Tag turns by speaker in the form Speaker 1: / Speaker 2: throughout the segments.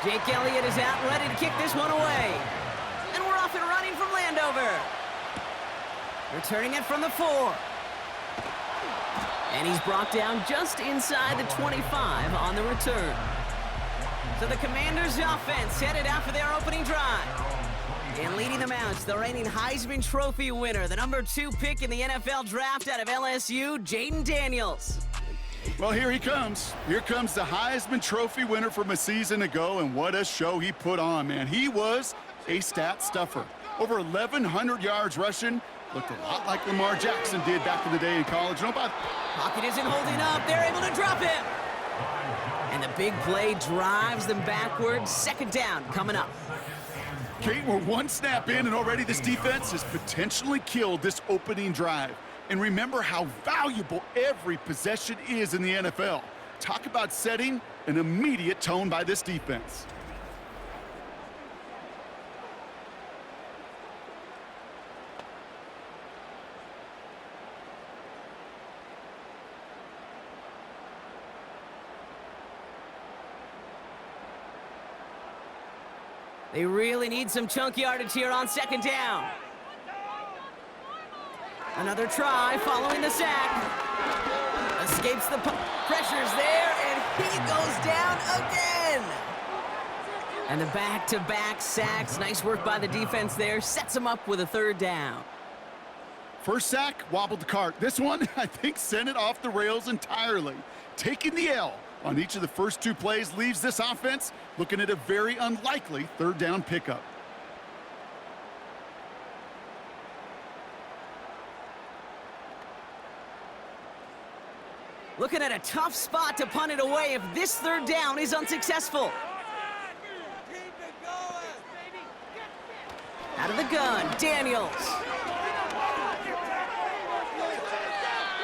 Speaker 1: Jake Elliott is out, ready to kick this one away. And we're off and running from Landover. Returning it from the 4. And he's brought down just inside the 25 on the return. So the Commanders' offense headed out for their opening drive. And leading them out is the reigning Heisman Trophy winner, the number 2 pick in the NFL draft out of LSU, Jaden Daniels.
Speaker 2: Well, here he comes. Here comes the Heisman Trophy winner from a season ago, and what a show he put on, man. He was a stat stuffer. Over 1,100 yards rushing. Looked a lot like Lamar Jackson did back in the day in college.
Speaker 1: Pocket isn't holding up. They're able to drop him. And the big play drives them backwards. Second down coming up.
Speaker 2: Kate, we're one snap in, and already this defense has potentially killed this opening drive. And remember how valuable every possession is in the NFL. Talk about setting an immediate tone by this defense.
Speaker 1: They really need some chunk yardage here on second down. Another try following the sack. Escapes the pressure's there, and he goes down again. And the back-to-back sacks. Nice work by the defense there. Sets him up with a third down.
Speaker 2: First sack, wobbled the cart. This one, I think, sent it off the rails entirely. Taking the L on each of the first 2 plays leaves this offense looking at a very unlikely third down pickup.
Speaker 1: Looking at a tough spot to punt it away if this third down is unsuccessful. Out of the gun, Daniels.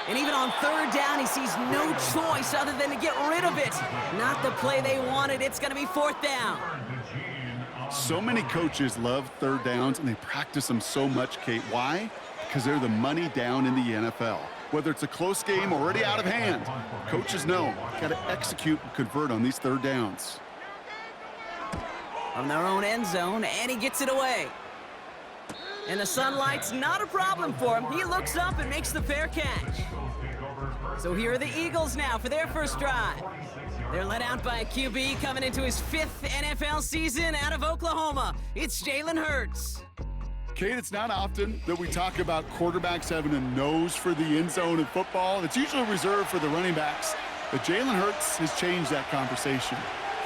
Speaker 1: And even on third down, he sees no choice other than to get rid of it. Not the play they wanted. It's going to be fourth down.
Speaker 2: So many coaches love third downs, and they practice them so much, Kate. Why? Because they're the money down in the NFL. Whether it's a close game already out of hand, coaches know got to execute and convert on these third downs.
Speaker 1: From their own end zone, and he gets it away. And the sunlight's not a problem for him. He looks up and makes the fair catch. So here are the Eagles now for their first drive. They're led out by a QB coming into his 5th NFL season out of Oklahoma. It's Jalen Hurts.
Speaker 2: Kate, it's not often that we talk about quarterbacks having a nose for the end zone in football. It's usually reserved for the running backs. But Jalen Hurts has changed that conversation.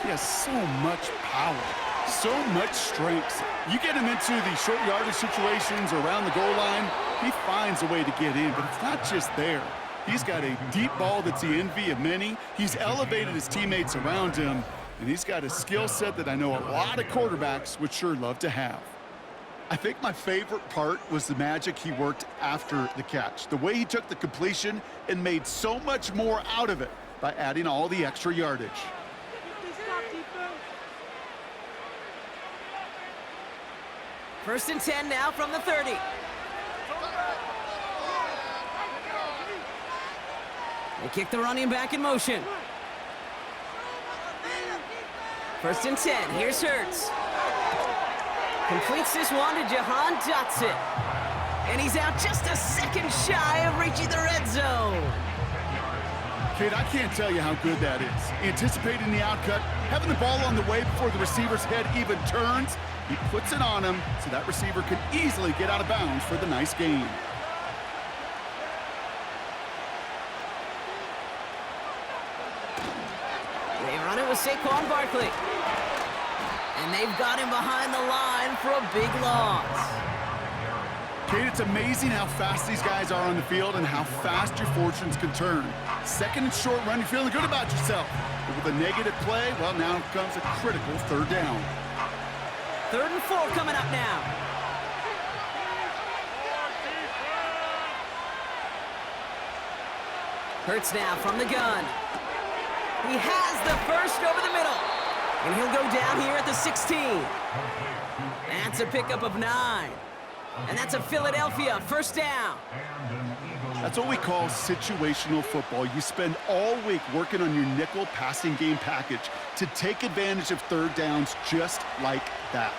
Speaker 2: He has so much power, so much strength. You get him into the short yardage situations or around the goal line, he finds a way to get in, but it's not just there. He's got a deep ball that's the envy of many. He's elevated his teammates around him, and he's got a skill set that I know a lot of quarterbacks would sure love to have. I think my favorite part was the magic he worked after the catch. The way he took the completion and made so much more out of it by adding all the extra yardage.
Speaker 1: First and 10 now from the 30. They kick the running back in motion. First and 10. Here's Hurts. Completes this one to Jahan Dotson. And he's out just a second shy of reaching the red zone.
Speaker 2: Kate, I can't tell you how good that is. Anticipating the outcut, having the ball on the way before the receiver's head even turns. He puts it on him so that receiver can easily get out of bounds for the nice gain.
Speaker 1: They run it with Saquon Barkley. And they've got him behind the line for a big loss.
Speaker 2: Kate, it's amazing how fast these guys are on the field and how fast your fortunes can turn. Second and short run, you're feeling good about yourself. But with a negative play, well, now comes a critical third down.
Speaker 1: 3rd and 4 coming up now. Hurts now from the gun. He has the first over the middle. And he'll go down here at the 16. That's a pickup of 9. And that's a Philadelphia first down.
Speaker 2: That's what we call situational football. You spend all week working on your nickel passing game package to take advantage of third downs just like that.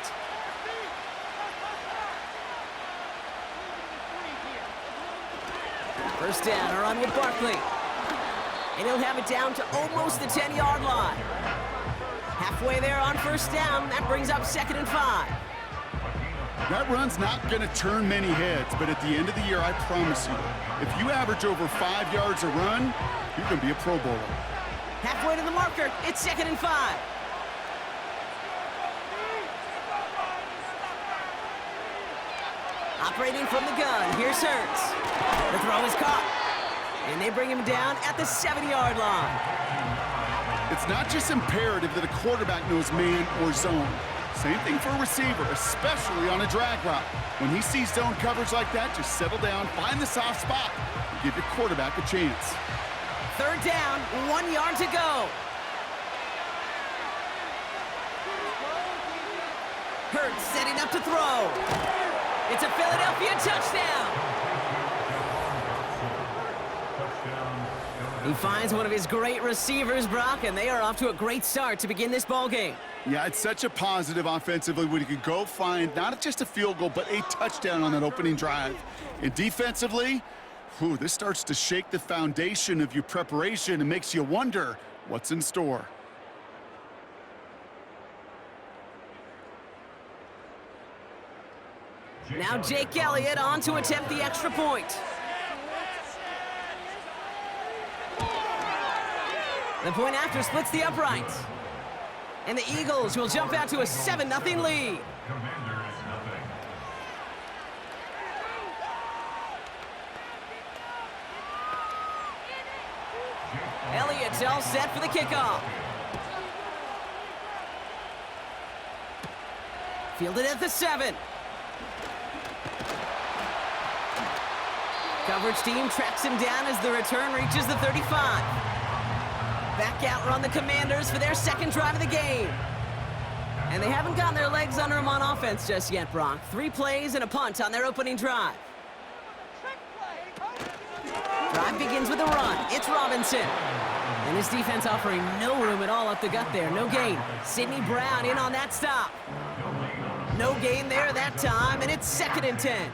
Speaker 1: First down, a run with Barkley. And he'll have it down to almost the 10-yard line. Halfway there on first down, that brings up 2nd and 5.
Speaker 2: That run's not going to turn many heads, but at the end of the year, I promise you, if you average over 5 yards a run, you're going to be a Pro Bowler.
Speaker 1: Halfway to the marker, it's 2nd and 5. Operating from the gun, here's Hurts. The throw is caught, and they bring him down at the 7-yard line.
Speaker 2: It's not just imperative that a quarterback knows man or zone. Same thing for a receiver, especially on a drag route. When he sees zone coverage like that, just settle down, find the soft spot, and give your quarterback a chance.
Speaker 1: Third down, 1 yard to go. Hurts setting up to throw. It's a Philadelphia touchdown. He finds one of his great receivers, Brock, and they are off to a great start to begin this ball game.
Speaker 2: Yeah, it's such a positive offensively when you can go find not just a field goal, but a touchdown on that opening drive. And defensively, this starts to shake the foundation of your preparation and makes you wonder what's in store.
Speaker 1: Now Jake Elliott on to attempt the extra point. The point after splits the uprights. And the Eagles will jump out to a 7-0 lead. Elliott's all set for the kickoff. Fielded at the 7. Coverage team tracks him down as the return reaches the 35. Back out run the Commanders for their second drive of the game. And they haven't gotten their legs under them on offense just yet, Brock. 3 plays and a punt on their opening drive. Drive begins with a run. It's Robinson. And his defense offering no room at all up the gut there. No gain. Sidney Brown in on that stop. No gain there that time, and it's 2nd and 10.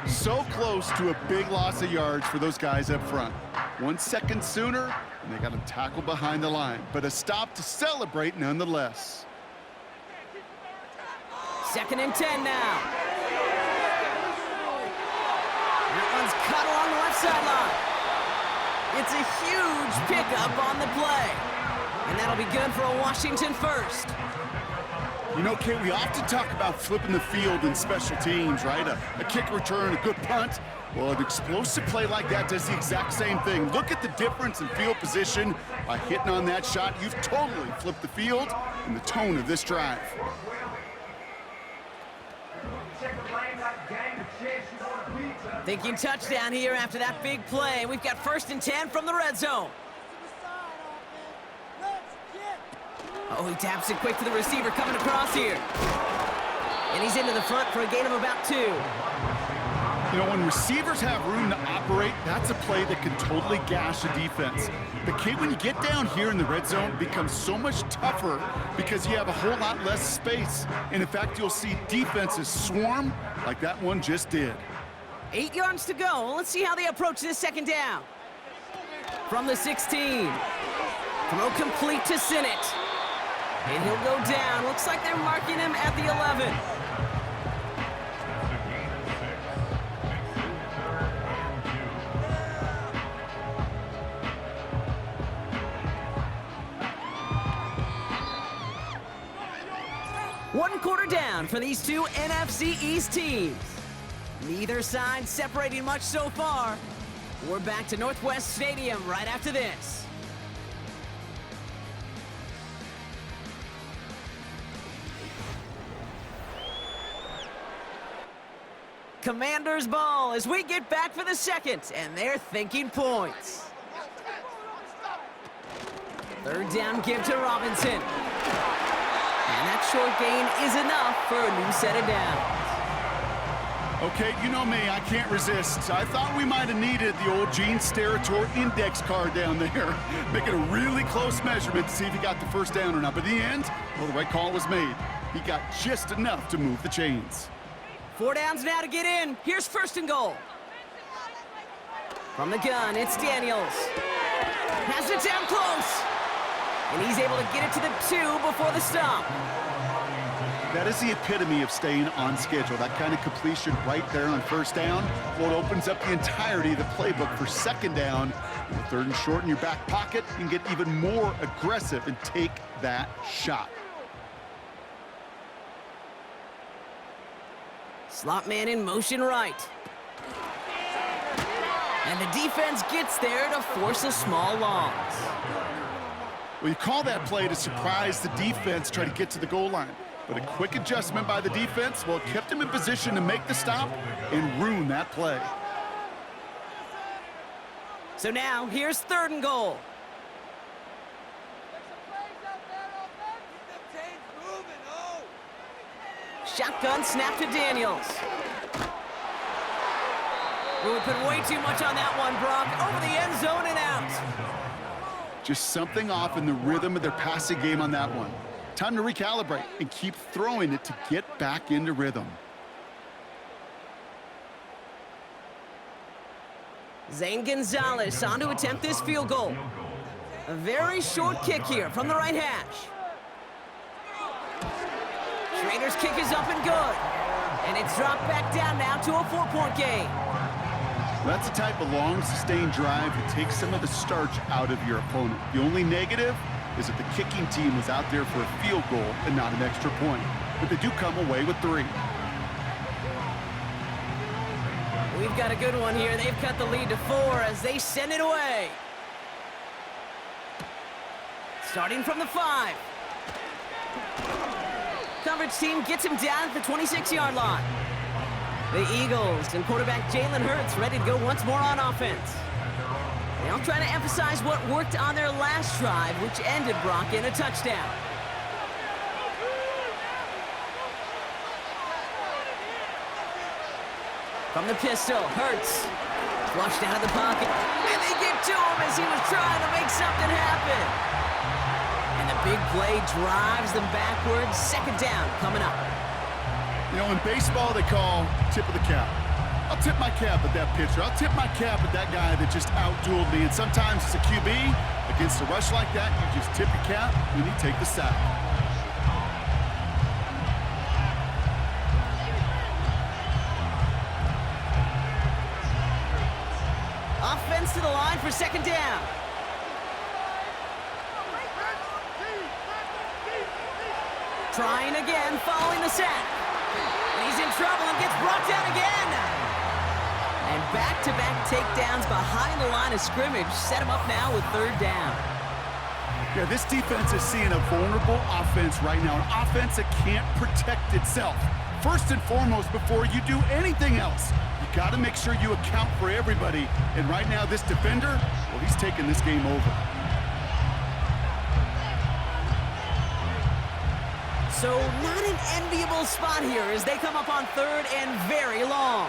Speaker 2: So close to a big loss of yards for those guys up front. 1 second sooner, and they got him tackled behind the line. But a stop to celebrate nonetheless.
Speaker 1: 2nd and 10 now. That one's cut along the left sideline. It's a huge pickup on the play. And that'll be good for a Washington first.
Speaker 2: You know, Kate, we often talk about flipping the field in special teams, right? A kick return, a good punt. Well, an explosive play like that does the exact same thing. Look at the difference in field position. By hitting on that shot, you've totally flipped the field and the tone of this drive.
Speaker 1: Thinking touchdown here after that big play. We've got 1st and 10 from the red zone. Oh, he taps it quick to the receiver coming across here. And he's into the front for a gain of about 2.
Speaker 2: You know, when receivers have room to operate, that's a play that can totally gash a defense. But, Kate, when you get down here in the red zone, it becomes so much tougher because you have a whole lot less space. And, in fact, you'll see defenses swarm like that one just did.
Speaker 1: 8 yards to go. Let's see how they approach this 2nd down. From the 16. Throw complete to Sinnott. And he'll go down. Looks like they're marking him at the 11. One quarter down for these two NFC East teams. Neither side separating much so far. We're back to Northwest Stadium right after this. Commanders ball as we get back for the 2nd, and they're thinking points. 3rd down give to Robinson. And that short gain is enough for a new set of downs.
Speaker 2: Okay, you know me, I can't resist. I thought we might have needed the old Gene Steratore index card down there, making a really close measurement to see if he got the first down or not. But in the end, well, the right call was made. He got just enough to move the chains.
Speaker 1: 4 downs now to get in. Here's 1st and goal. From the gun, it's Daniels. Has it down close. And he's able to get it to the 2 before the stop.
Speaker 2: That is the epitome of staying on schedule. That kind of completion right there on 1st down. Well, it opens up the entirety of the playbook for 2nd down. With 3rd and short in your back pocket, you can get even more aggressive and take that shot.
Speaker 1: Slot man in motion right. And the defense gets there to force a small loss.
Speaker 2: Well, you call that play to surprise the defense, try to get to the goal line. But a quick adjustment by the defense, well, it kept him in position to make the stop and ruin that play.
Speaker 1: So now, here's 3rd and goal. Shotgun snap to Daniels. We put way too much on that one, Brock. Over the end zone and out.
Speaker 2: Just something off in the rhythm of their passing game on that one. Time to recalibrate and keep throwing it to get back into rhythm.
Speaker 1: Zane Gonzalez on to attempt this field goal. A very short kick here from the right hash. Schrader's kick is up and good. And it's dropped back down now to a 4-point game.
Speaker 2: That's the type of long, sustained drive that takes some of the starch out of your opponent. The only negative is that the kicking team was out there for a field goal and not an extra point. But they do come away with 3.
Speaker 1: We've got a good one here. They've cut the lead to 4 as they send it away. Starting from the 5. Coverage team gets him down at the 26-yard line. The Eagles and quarterback Jalen Hurts ready to go once more on offense. They'll try to emphasize what worked on their last drive, which ended, Brock, in a touchdown. From the pistol, Hurts flushed out of the pocket, and they get to him as he was trying to make something happen. And the big play drives them backwards. 2nd down coming up.
Speaker 2: You know, in baseball, they call tip of the cap. I'll tip my cap at that pitcher. I'll tip my cap at that guy that just outdueled me. And sometimes as a QB, against a rush like that, you just tip your cap when you take the sack.
Speaker 1: Offense to the line for 2nd down. Trying again, following the sack. And he's in trouble and gets brought down again. And back-to-back takedowns behind the line of scrimmage set him up now with 3rd down.
Speaker 2: Yeah, this defense is seeing a vulnerable offense right now, an offense that can't protect itself. First and foremost, before you do anything else, you got to make sure you account for everybody. And right now, this defender, well, he's taking this game over.
Speaker 1: So not an enviable spot here as they come up on 3rd and very long.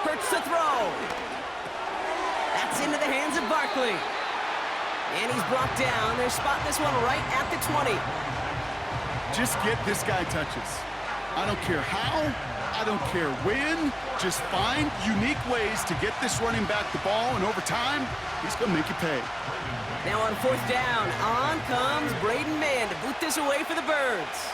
Speaker 1: Hurts to throw. That's into the hands of Barkley. And he's brought down. They're spotting this one right at the 20.
Speaker 2: Just get this guy touches. I don't care how, I don't care when. Just find unique ways to get this running back the ball, and over time, he's going to make you pay.
Speaker 1: Now on 4th down, on comes Braden Mann to boot this away for the Birds.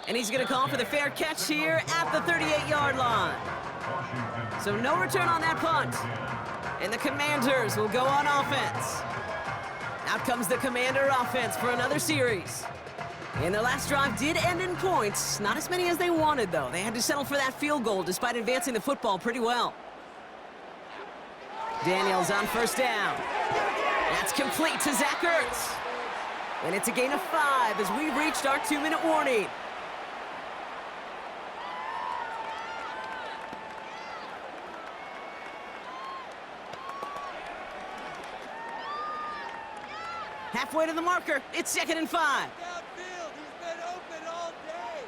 Speaker 1: And he's going to call for the fair catch here at the 38-yard line. So no return on that punt. And the Commanders will go on offense. Out comes the Commander offense for another series. And their last drive did end in points. Not as many as they wanted, though. They had to settle for that field goal despite advancing the football pretty well. Daniels on 1st down. That's complete to Zach Ertz. And it's a gain of 5 as we've reached our 2-minute warning. Halfway to the marker. It's 2nd and 5.
Speaker 3: Downfield, he's been open all day.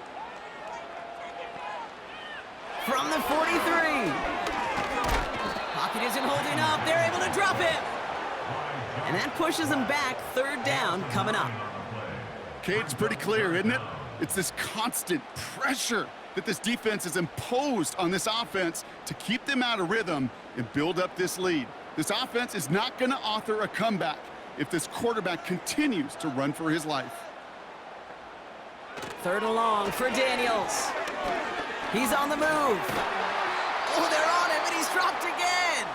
Speaker 1: From the 43. Pocket isn't holding up. They're able to drop it. And that pushes them back. 3rd down coming up.
Speaker 2: Okay, it's pretty clear, isn't it? It's this constant pressure that this defense has imposed on this offense to keep them out of rhythm and build up this lead. This offense is not going to author a comeback if this quarterback continues to run for his life.
Speaker 1: 3rd and long for Daniels. He's on the move. Oh, they're on him, and he's dropped again.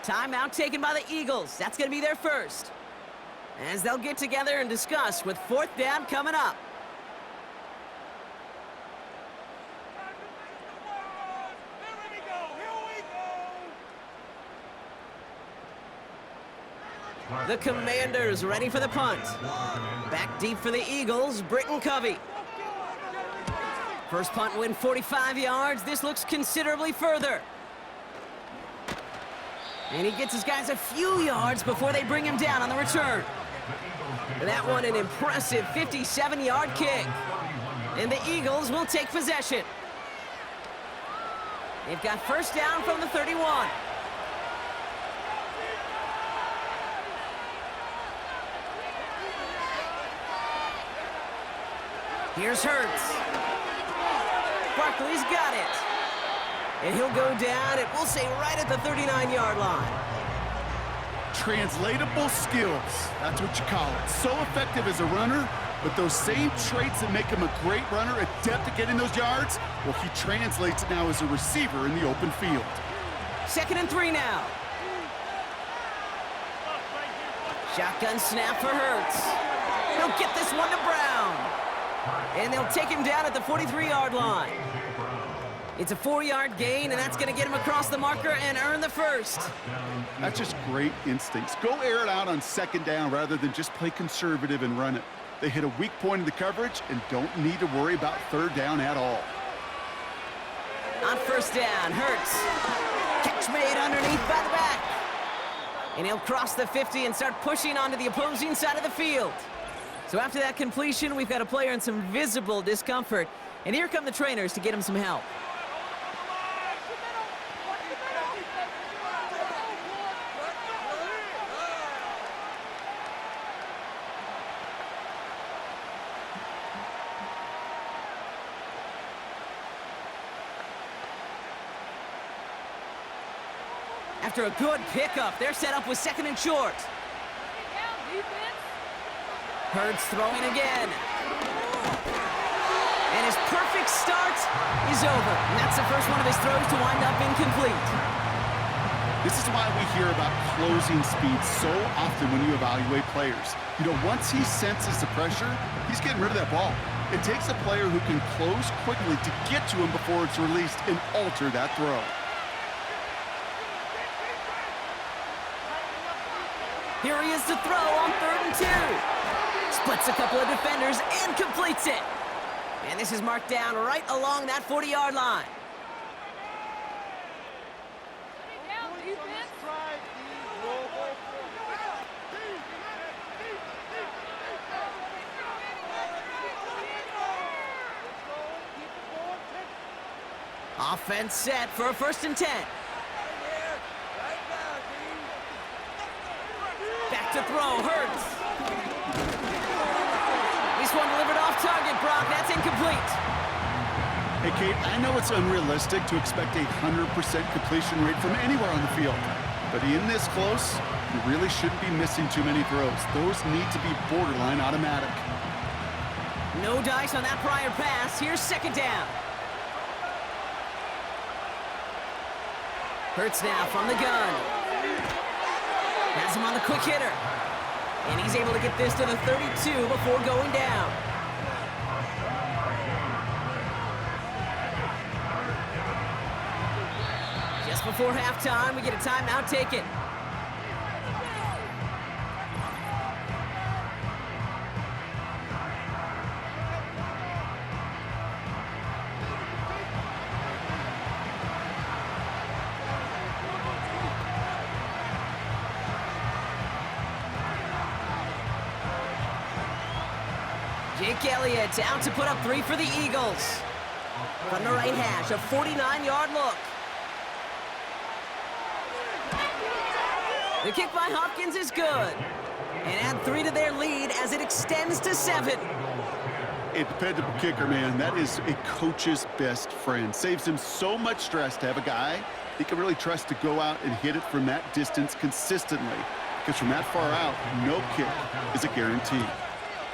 Speaker 1: Timeout taken by the Eagles. That's going to be their first. As they'll get together and discuss with 4th down coming up. The Commanders ready for the punt. Back deep for the Eagles, Britton Covey. First punt win 45 yards. This looks considerably further. And he gets his guys a few yards before they bring him down on the return. That one an impressive 57-yard kick. And the Eagles will take possession. They've got first down from the 31. Here's Hurts. Barkley's got it. And he'll go down, and we'll say right at the 39-yard line.
Speaker 2: Translatable skills, that's what you call it. So effective as a runner, but those same traits that make him a great runner, adept at getting those yards, well, he translates it now as a receiver in the open field.
Speaker 1: 2nd and 3 now. Shotgun snap for Hurts. He'll get this one to Brown. And they'll take him down at the 43-yard line. It's a 4-yard gain, and that's going to get him across the marker and earn the first.
Speaker 2: That's just great instincts. Go air it out on 2nd down rather than just play conservative and run it. They hit a weak point in the coverage and don't need to worry about 3rd down at all.
Speaker 1: On 1st down, Hurts. Catch made underneath by the back. And he'll cross the 50 and start pushing onto the opposing side of the field. So after that completion, we've got a player in some visible discomfort. And here come the trainers to get him some help. After a good pickup, they're set up with 2nd and short. Hurts throwing again. And his perfect start is over. And that's the first one of his throws to wind up incomplete.
Speaker 2: This is why we hear about closing speed so often when you evaluate players. You know, once he senses the pressure, he's getting rid of that ball. It takes a player who can close quickly to get to him before it's released and alter that throw.
Speaker 1: Here he is to throw on 3rd and 2. Splits a couple of defenders and completes it. And this is marked down right along that 40-yard line. Offense set for a 1st and 10. Back to throw, Hurts. This one delivered off target, Brock. That's incomplete.
Speaker 2: Hey, Kate, I know it's unrealistic to expect a 100% completion rate from anywhere on the field. But in this close, you really shouldn't be missing too many throws. Those need to be borderline automatic.
Speaker 1: No dice on that prior pass. Here's 2nd down. Hurts now from the gun. Has him on the quick hitter. And he's able to get this to the 32 before going down. Just before halftime, we get a timeout taken. Jake Elliott out to put up 3 for the Eagles. From the right hash, a 49-yard look. The kick by Hopkins is good. And add 3 to their lead as it extends to 7.
Speaker 2: A dependable kicker, man. That is a coach's best friend. Saves him so much stress to have a guy he can really trust to go out and hit it from that distance consistently. Because from that far out, no kick is a guarantee.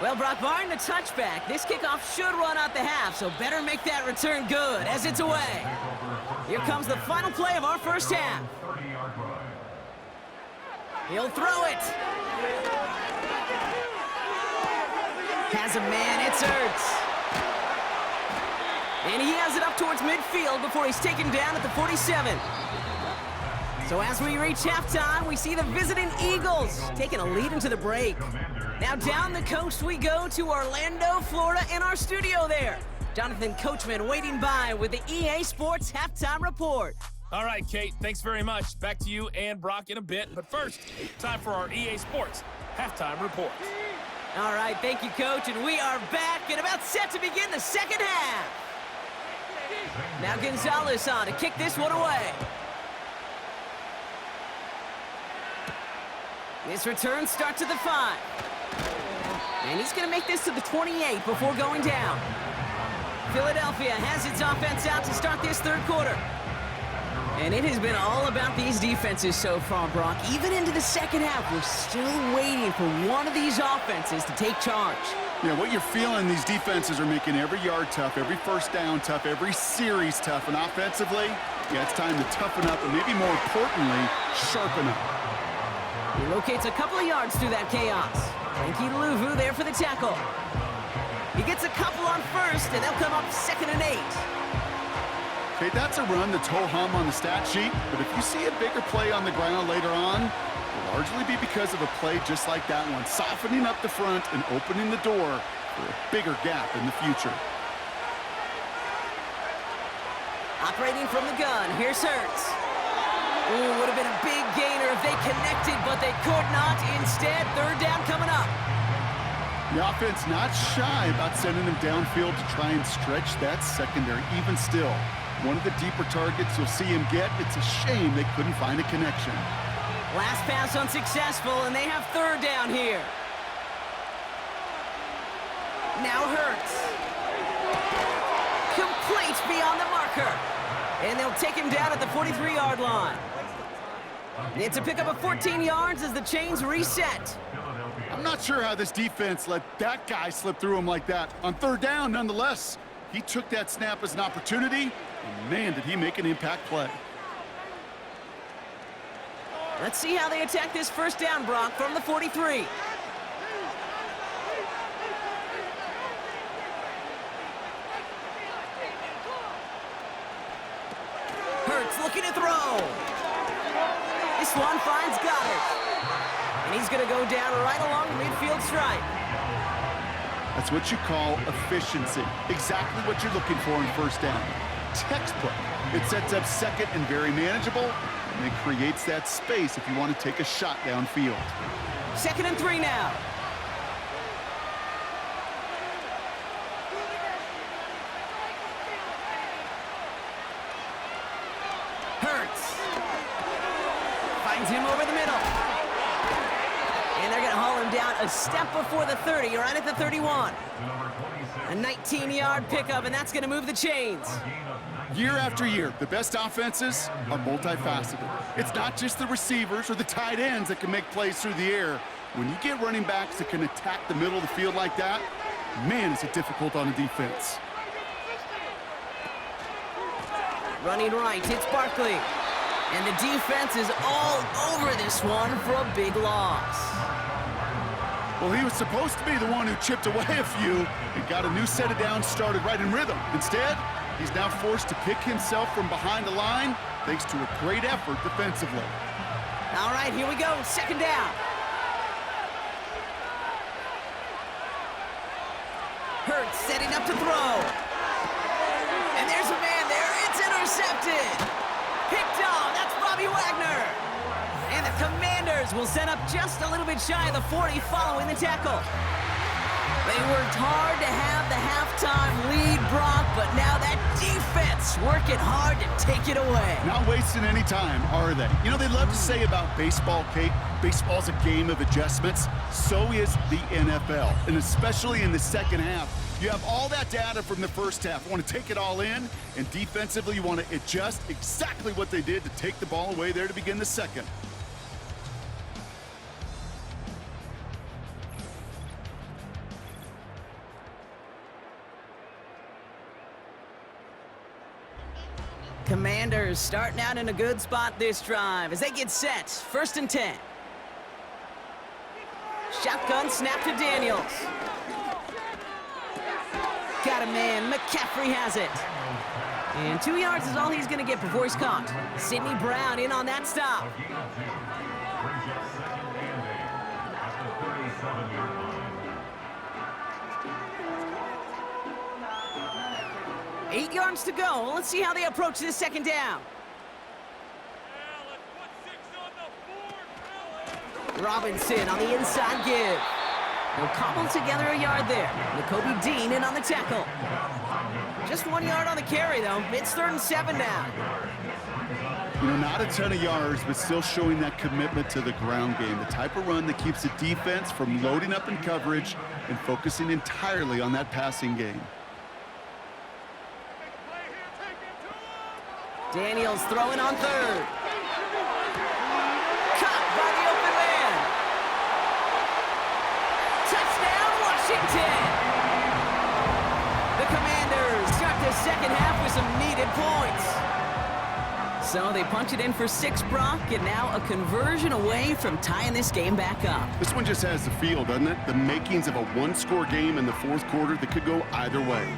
Speaker 1: Well, Brock, barring the touchback, this kickoff should run out the half, so better make that return good as it's away. Here comes the final play of our first half. He'll throw it. Has a man, it's Ertz. And he has it up towards midfield before he's taken down at the 47. So as we reach halftime, we see the visiting Eagles taking a lead into the break. Now down the coast we go to Orlando, Florida, in our studio there. Jonathan Coachman waiting by with the EA Sports Halftime Report.
Speaker 4: All right, Kate, thanks very much. Back to you and Brock in a bit. But first, time for our EA Sports Halftime Report.
Speaker 1: All right, thank you, Coach, and we are back and about set to begin the second half. Now Gonzalez on to kick this one away. This return starts at the 5. And he's going to make this to the 28 before going down. Philadelphia has its offense out to start this third quarter. And it has been all about these defenses so far, Brock. Even into the second half, we're still waiting for one of these offenses to take charge.
Speaker 2: Yeah, what you're feeling, these defenses are making every yard tough, every first down tough, every series tough. And offensively, yeah, it's time to toughen up and maybe more importantly, sharpen up.
Speaker 1: He locates a couple of yards through that chaos. Frankie Louvu there for the tackle. He gets a couple on first, and they'll come up 2nd and 8.
Speaker 2: Okay, that's a run that's ho-hum on the stat sheet, but if you see a bigger play on the ground later on, it'll largely be because of a play just like that one, softening up the front and opening the door for a bigger gap in the future.
Speaker 1: Operating from the gun, here's Ertz. Ooh, would have been a big gainer if they connected, but they could not. Instead, third down coming up.
Speaker 2: The offense not shy about sending them downfield to try and stretch that secondary. Even still, one of the deeper targets you'll see him get. It's a shame they couldn't find a connection.
Speaker 1: Last pass unsuccessful, and they have third down here. Now Hurts. Complete beyond the marker. And they'll take him down at the 43-yard line. It's a pickup of 14 yards as the chains reset.
Speaker 2: I'm not sure how this defense let that guy slip through him like that. On third down, nonetheless, he took that snap as an opportunity, and man, did he make an impact play.
Speaker 1: Let's see how they attack this first down, Brock, from the 43. Hurts looking to throw. This one finds Goddard. And he's going to go down right along the midfield stripe.
Speaker 2: That's what you call efficiency. Exactly what you're looking for in first down. Textbook. It sets up second and very manageable, and it creates that space if you want to take a shot downfield.
Speaker 1: 2nd and 3 now. Hurts. Finds him over the middle. And they're going to haul him down a step before the 30, right at the 31. A 19-yard pickup, and that's going to move the chains.
Speaker 2: Year after year, the best offenses are multifaceted. It's not just the receivers or the tight ends that can make plays through the air. When you get running backs that can attack the middle of the field like that, man, is it difficult on a defense.
Speaker 1: Running right, it's Barkley. And the defense is all over this one for a big loss.
Speaker 2: Well, he was supposed to be the one who chipped away a few and got a new set of downs started right in rhythm. Instead, he's now forced to pick himself from behind the line thanks to a great effort defensively.
Speaker 1: All right, here we go, 2nd down. Hurts setting up to throw. And there's a man there, it's intercepted. Picked off, that's Bobby Wagner. And the Commanders will set up just a little bit shy of the 40 following the tackle. They worked hard to have the halftime lead, Brock, but now that defense working hard to take it away.
Speaker 2: Not wasting any time, are they? You know, they love to say about baseball, Kate, baseball's a game of adjustments. So is the NFL, and especially in the second half. You have all that data from the first half. You want to take it all in, and defensively you want to adjust exactly what they did to take the ball away there to begin the second.
Speaker 1: Commanders starting out in a good spot this drive as they get set. 1st and 10. Shotgun snap to Daniels. Got a man. McCaffrey has it. And 2 yards is all he's going to get before he's caught. Sidney Brown in on that stop. Eight yards to go. Let's see how they approach this second down. Robinson on the inside give. They'll cobble together a yard there. N'Kobe Dean in on the tackle. Just 1 yard on the carry, though. It's 3rd and 7 now.
Speaker 2: You know, not a ton of yards, but still showing that commitment to the ground game. The type of run that keeps the defense from loading up in coverage and focusing entirely on that passing game.
Speaker 1: Daniels throwing on 3rd. Caught by the open man. Touchdown, Washington. The Commanders start the second half with some needed points. So they punch it in for 6, Brock, and now a conversion away from tying this game back up.
Speaker 2: This one just has the feel, doesn't it? The makings of a one-score game in the 4th quarter that could go either way.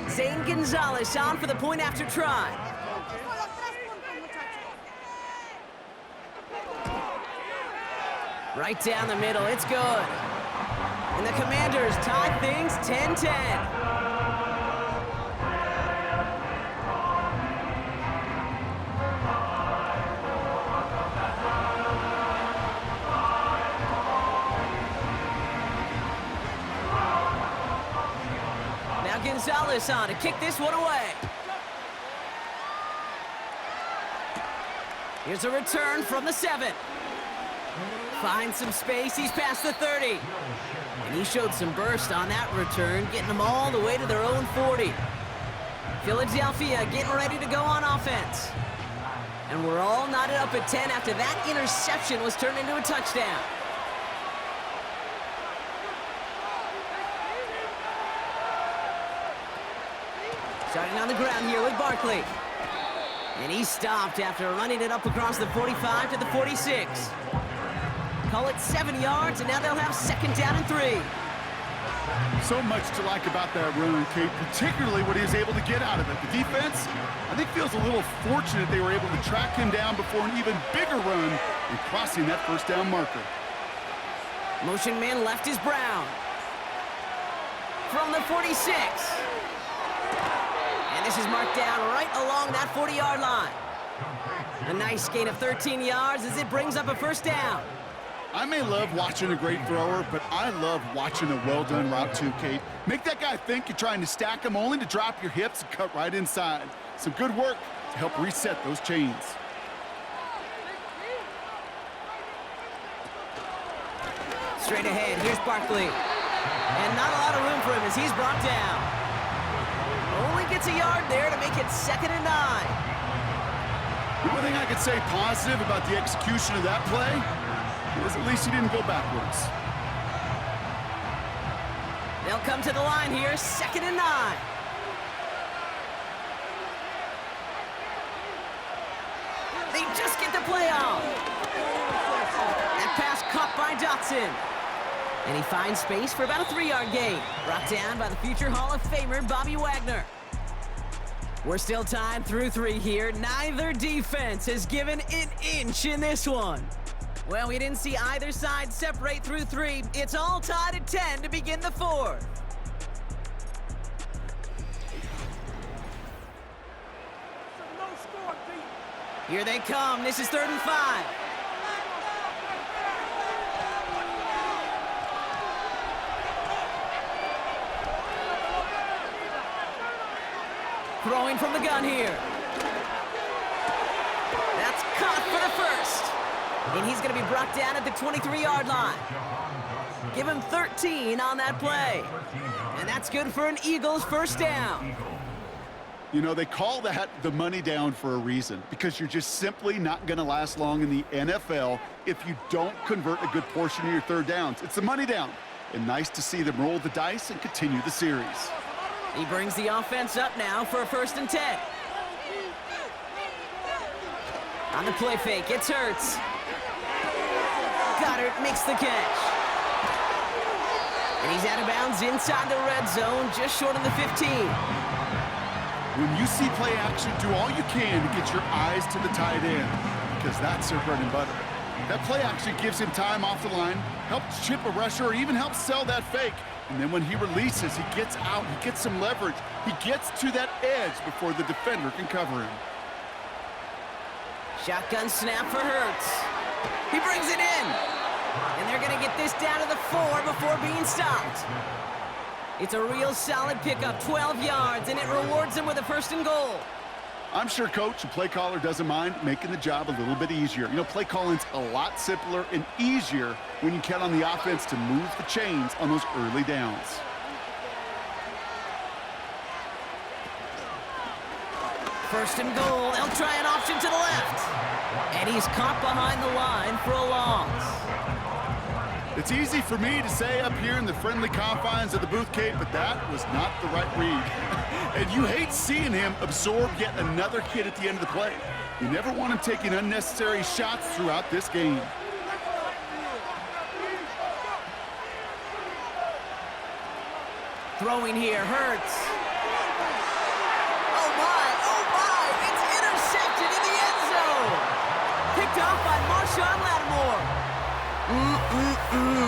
Speaker 1: Zane Gonzalez on for the point after try. Right down the middle, it's good. And the Commanders tie things 10-10. Gonzalez on to kick this one away. Here's a return from the 7. Finds some space, he's past the 30. And he showed some burst on that return, getting them all the way to their own 40. Philadelphia getting ready to go on offense. And we're all knotted up at 10 after that interception was turned into a touchdown. Starting on the ground here with Barkley. And he stopped after running it up across the 45 to the 46. Call it 7 yards, and now they'll have 2nd down and 3.
Speaker 2: So much to like about that run, Kate, particularly what he was able to get out of it. The defense, I think, feels a little fortunate they were able to track him down before an even bigger run and crossing that 1st down marker.
Speaker 1: Motion man left is Brown. From the 46. And this is marked down right along that 40-yard line. A nice gain of 13 yards as it brings up a 1st down.
Speaker 2: I may love watching a great thrower, but I love watching a well-done route too, Kate. Make that guy think you're trying to stack him only to drop your hips and cut right inside. Some good work to help reset those chains.
Speaker 1: Straight ahead, here's Barkley. And not a lot of room for him as he's brought down. Only gets a yard there to make it 2nd and 9.
Speaker 2: The one thing I could say positive about the execution of that play is at least he didn't go backwards.
Speaker 1: They'll come to the line here, 2nd and 9. They just get the play on. That pass caught by Dotson. And he finds space for about a 3-yard gain. Brought down by the future Hall of Famer, Bobby Wagner. We're still tied through 3 here. Neither defense has given an inch in this one. Well, we didn't see either side separate through 3. It's all tied at 10 to begin the 4th. Here they come. This is 3rd and 5. Throwing from the gun here. That's caught for the first. And he's going to be brought down at the 23-yard line. Give him 13 on that play. And that's good for an Eagles first down.
Speaker 2: You know, they call that the money down for a reason, because you're just simply not going to last long in the NFL if you don't convert a good portion of your third downs. It's the money down. And nice to see them roll the dice and continue the series.
Speaker 1: He brings the offense up now for a 1st and 10. On the play fake, it's Hurts. Goddard makes the catch. And he's out of bounds inside the red zone, just short of the 15.
Speaker 2: When you see play action, do all you can to get your eyes to the tight end, because that's their bread and butter. That play action gives him time off the line, helps chip a rusher, or even helps sell that fake. And then when he releases, he gets out, he gets some leverage. He gets to that edge before the defender can cover him.
Speaker 1: Shotgun snap for Hurts. He brings it in. And they're going to get this down to the 4 before being stopped. It's a real solid pickup, 12 yards, and it rewards him with a 1st and goal.
Speaker 2: I'm sure coach and play caller doesn't mind making the job a little bit easier. You know, play calling's a lot simpler and easier when you count on the offense to move the chains on those early downs.
Speaker 1: First and goal. They'll try an option to the left. And he's caught behind the line for a loss.
Speaker 2: It's easy for me to say up here in the friendly confines of the booth, Kate, but that was not the right read. And you hate seeing him absorb yet another hit at the end of the play. You never want him taking unnecessary shots throughout this game.
Speaker 1: Throwing here, Hurts. Oh my, it's intercepted in the end zone. Picked off by Marshawn Lattimore.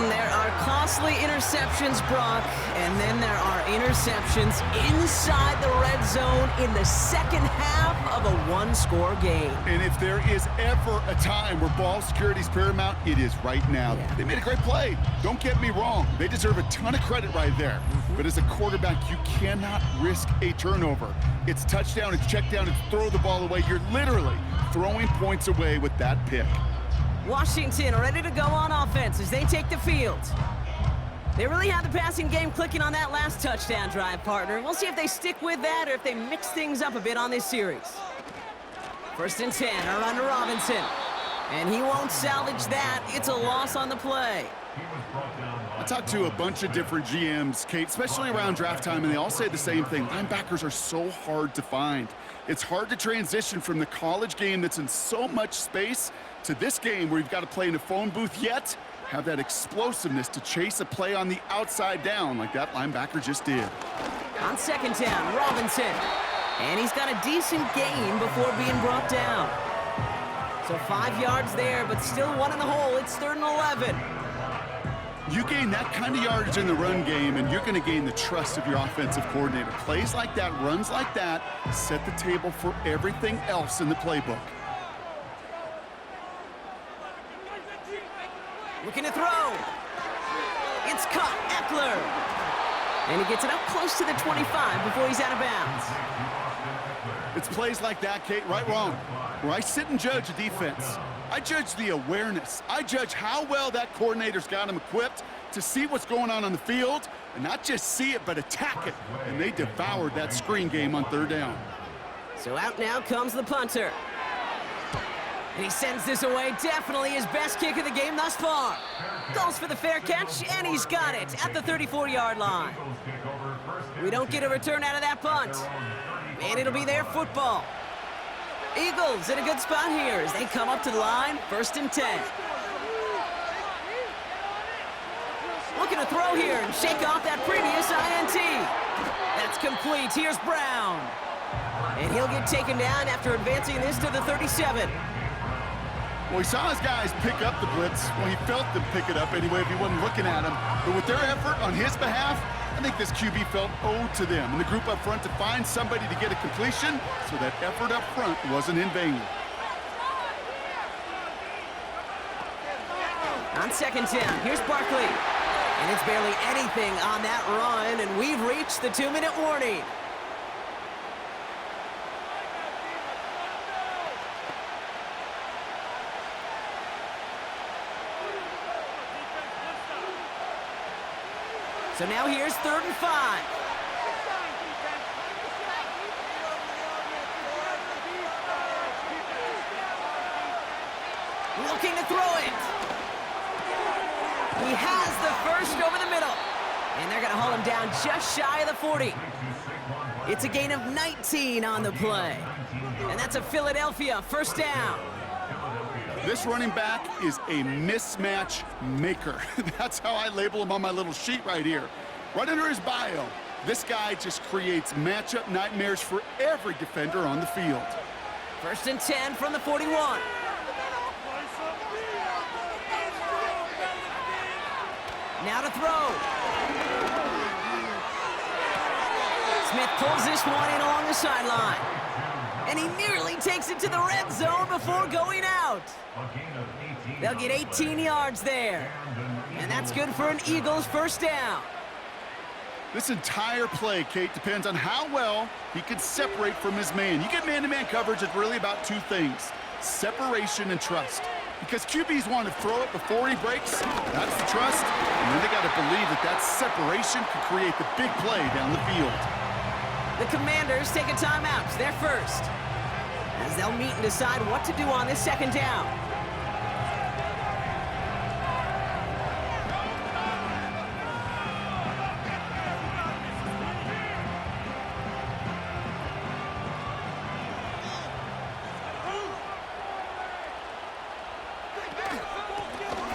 Speaker 1: There are costly interceptions, Brock, and then there are interceptions inside the red zone in the second half of a one-score game.
Speaker 2: And if there is ever a time where ball security is paramount, it is right now. Yeah. They made a great play. Don't get me wrong. They deserve a ton of credit right there. But as a quarterback, you cannot risk a turnover. It's touchdown, it's check down, it's throw the ball away. You're literally throwing points away with that pick.
Speaker 1: Washington ready to go on offense as they take the field. They really have the passing game clicking on that last touchdown drive, partner. We'll see if they stick with that or if they mix things up a bit on this series. 1st and 10, a run to Robinson. And he won't salvage that. It's a loss on the play.
Speaker 2: I talked to a bunch of different GMs, Kate, especially around draft time, and they all say the same thing. Linebackers are so hard to find. It's hard to transition from the college game that's in so much space to this game where you've got to play in a phone booth, yet have that explosiveness to chase a play on the outside down like that linebacker just did.
Speaker 1: On 2nd down, Robinson. And he's got a decent gain before being brought down. So 5 yards there, but still one in the hole. It's 3rd and 11.
Speaker 2: You gain that kind of yardage in the run game, and you're going to gain the trust of your offensive coordinator. Plays like that, runs like that, set the table for everything else in the playbook.
Speaker 1: Looking to throw. It's caught, Eckler. And he gets it up close to the 25 before he's out of bounds.
Speaker 2: It's plays like that, Kate, right, wrong, where I sit and judge a defense. I judge the awareness. I judge how well that coordinator's got him equipped to see what's going on the field, and not just see it, but attack it. And they devoured that screen game on 3rd down.
Speaker 1: So out now comes the punter. And he sends this away, definitely his best kick of the game thus far. Goes for the fair catch, and he's got it at the 34-yard line. We don't get a return out of that punt. And it'll be their football. Eagles in a good spot here as they come up to the line, 1st and 10. Looking to throw here and shake off that previous INT. That's complete. Here's Brown. And he'll get taken down after advancing this to the 37.
Speaker 2: Well, he saw his guys pick up the blitz. Well, he felt them pick it up anyway if he wasn't looking at him. But with their effort on his behalf, I think this QB felt owed to them and the group up front to find somebody to get a completion, so that effort up front wasn't in vain.
Speaker 1: On second down, here's Barkley. And it's barely anything on that run, and we've reached the 2-minute warning. So now here's 3rd and 5. Looking to throw it. He has the first over the middle. And they're going to haul him down just shy of the 40. It's a gain of 19 on the play. And that's a Philadelphia first down.
Speaker 2: This running back is a mismatch maker. That's how I label him on my little sheet right here. Right under his bio, this guy just creates matchup nightmares for every defender on the field.
Speaker 1: 1st and 10 from the 41. Now to throw. Smith pulls this one in along the sideline. And he nearly takes it to the red zone before going out. They'll get 18 yards there. And that's good for an Eagles first down.
Speaker 2: This entire play, Kate, depends on how well he can separate from his man. You get man-to-man coverage, it's really about two things: separation and trust. Because QBs want to throw it before he breaks, that's the trust. And then they got to believe that that separation can create the big play down the field.
Speaker 1: The Commanders take a timeout. They're first, as they'll meet and decide what to do on this second down.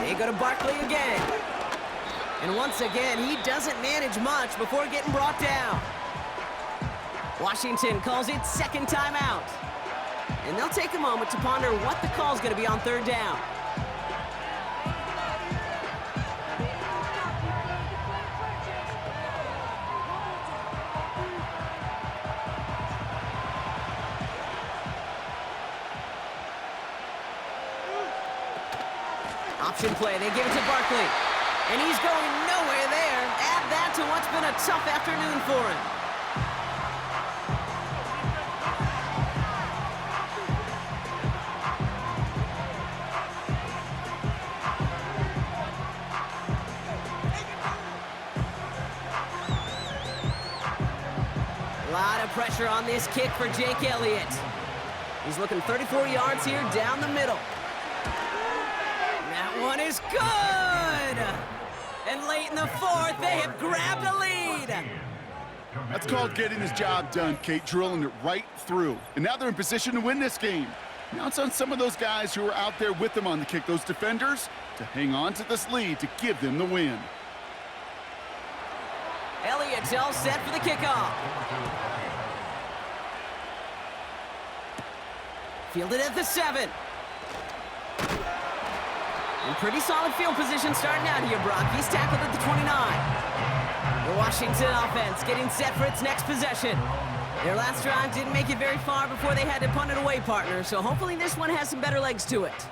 Speaker 1: They go to Barkley again. And once again, he doesn't manage much before getting brought down. Washington calls it second timeout. And they'll take a moment to ponder what the call's going to be on 3rd down. Option play, they give it to Barkley. And he's going nowhere there. Add that to what's been a tough afternoon for him. A lot of pressure on this kick for Jake Elliott. He's looking 34 yards here down the middle. That one is good! And late in the 4th, they have grabbed a lead.
Speaker 2: That's called getting his job done, Kate, drilling it right through. And now they're in position to win this game. Now it's on some of those guys who are out there with them on the kick, those defenders, to hang on to this lead to give them the win.
Speaker 1: Elliott's all set for the kickoff. Fielded at the 7. In pretty solid field position starting out here, Brock. He's tackled at the 29. The Washington offense getting set for its next possession. Their last drive didn't make it very far before they had to punt it away, partner, so hopefully this one has some better legs to it.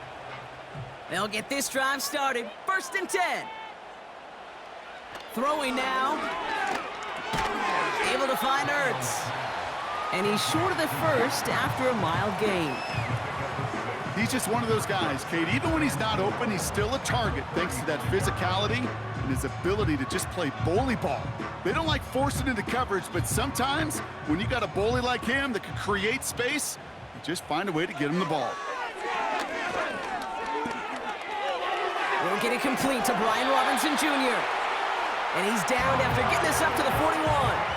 Speaker 1: They'll get this drive started. 1st and 10. Throwing now. Able to find Ertz. And he's short of the first after a mild gain.
Speaker 2: He's just one of those guys, Kate. Even when he's not open, he's still a target thanks to that physicality and his ability to just play bully ball. They don't like forcing into coverage, but sometimes when you got a bully like him that can create space, you just find a way to get him the ball.
Speaker 1: Won't get it complete to Brian Robinson Jr. And he's down after getting this up to the 41.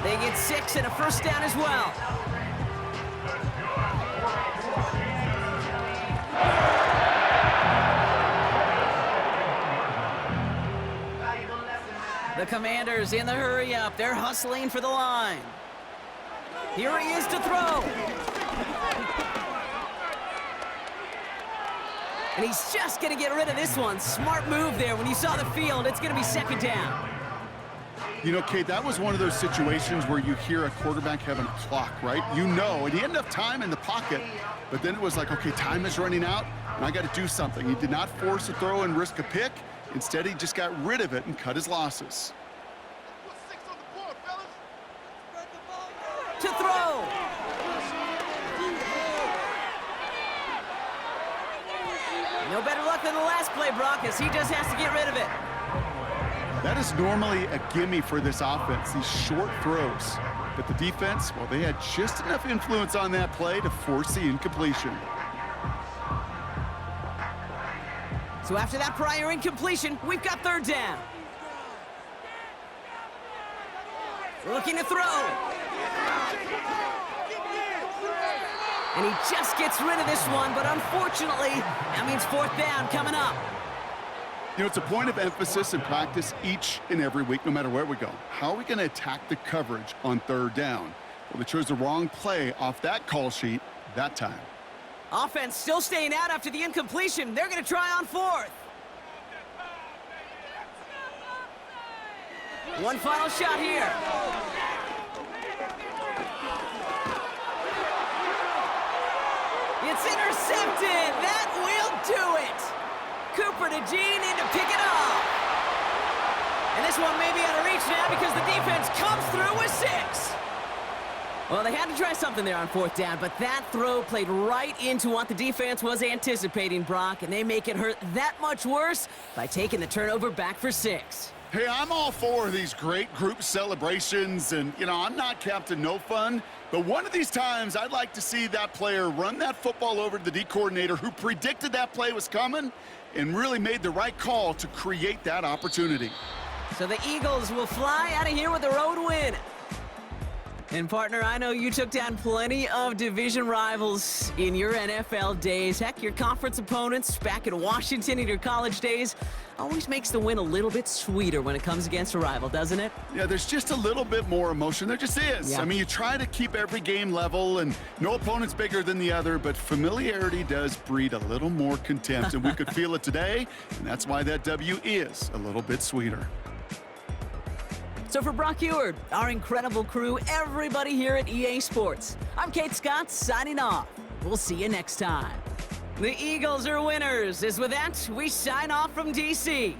Speaker 1: They get 6 and a first down as well. The Commanders in the hurry up. They're hustling for the line. Here he is to throw. And he's just going to get rid of this one. Smart move there. When you saw the field, it's going to be second down.
Speaker 2: You know, Kate, that was one of those situations where you hear a quarterback having a clock, right? You know, and he had enough time in the pocket, but then it was like, okay, time is running out, and I got to do something. He did not force a throw and risk a pick. Instead, he just got rid of it and cut his losses.
Speaker 1: To throw. No better luck than the last play, Brock, as he just has to get rid of it.
Speaker 2: That is normally a gimme for this offense, these short throws. But the defense, well, they had just enough influence on that play to force the incompletion.
Speaker 1: So after that prior incompletion, we've got third down. Looking to throw. And he just gets rid of this one, but unfortunately, that means fourth down coming up.
Speaker 2: You know, it's a point of emphasis in practice each and every week, no matter where we go. How are we going to attack the coverage on third down? Well, they chose the wrong play off that call sheet that time.
Speaker 1: Offense still staying out after the incompletion. They're going to try on fourth. One final shot here. It's intercepted. That will do it. Cooper to Gene in to pick it off. And this one may be out of reach now because the defense comes through with 6. Well, they had to try something there on fourth down, but that throw played right into what the defense was anticipating, Brock, and they make it hurt that much worse by taking the turnover back for 6.
Speaker 2: Hey, I'm all for these great group celebrations, and, you know, I'm not Captain No Fun, but one of these times I'd like to see that player run that football over to the D coordinator who predicted that play was coming and really made the right call to create that opportunity.
Speaker 1: So the Eagles will fly out of here with a road win. And, partner, I know you took down plenty of division rivals in your NFL days. Heck, your conference opponents back in Washington in your college days always makes the win a little bit sweeter when it comes against a rival, doesn't it?
Speaker 2: Yeah, there's just a little bit more emotion. There just is.
Speaker 1: Yeah.
Speaker 2: I mean, you try to keep every game level, and no opponent's bigger than the other, but familiarity does breed a little more contempt, and we could feel it today, and that's why that W is a little bit sweeter.
Speaker 1: So for Brock Eward, our incredible crew, everybody here at EA Sports, I'm Kate Scott signing off. We'll see you next time. The Eagles are winners. As with that, we sign off from DC.